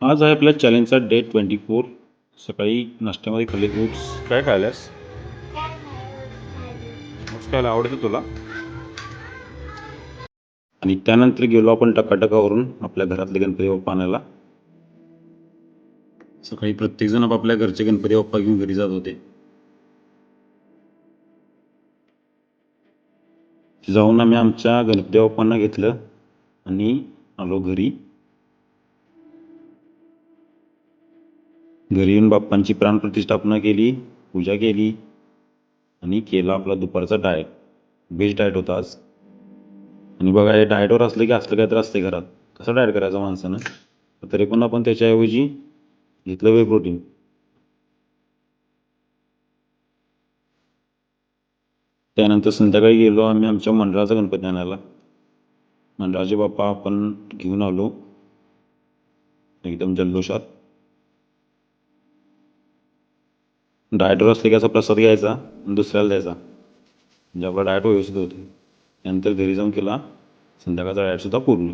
आज आहे आपल्या चॅलेंजचा डे 24. सकाळी नाश्त्यामध्ये खाल्ले ओट्स. काय खायलास? ओट्स खायला आवडतं तुला? आणि त्यानंतर गेलो आपण टकाटकावरून आपल्या घरातले गणपती बाप्पा आणायला. सकाळी प्रत्येकजण आपापल्या घरचे गणपती बाप्पा घेऊन घरी जात होते. जाऊन आम्ही आमच्या गणपती बाप्पांना घेतलं आणि आलो घरी. घरी येऊन बाप्पांची प्राणप्रतिष्ठापना केली, पूजा केली आणि केला आपला दुपारचा डाएट. बेस्ट डाएट होता आज. आणि बघा, हे डाएटवर असलं की असलं काय तर असते घरात. कसं डाएट करायचं माणसानं? तरी पण आपण त्याच्याऐवजी घेतलं वे प्रोटीन. त्यानंतर संध्याकाळी गेलो आम्ही आमच्या मंडळाचा गणपती आणायला. मंडळाचे बाप्पा आपण घेऊन आलो एकदम जल्लोषात. डाएटवर असले की असा प्रसाद घ्यायचा आणि दुसऱ्याला द्यायचा, म्हणजे आपला डाएट व्यवस्थित होते. त्यानंतर घरी जाऊन केला संध्याकाळचा डाएटसुद्धा पूर्ण.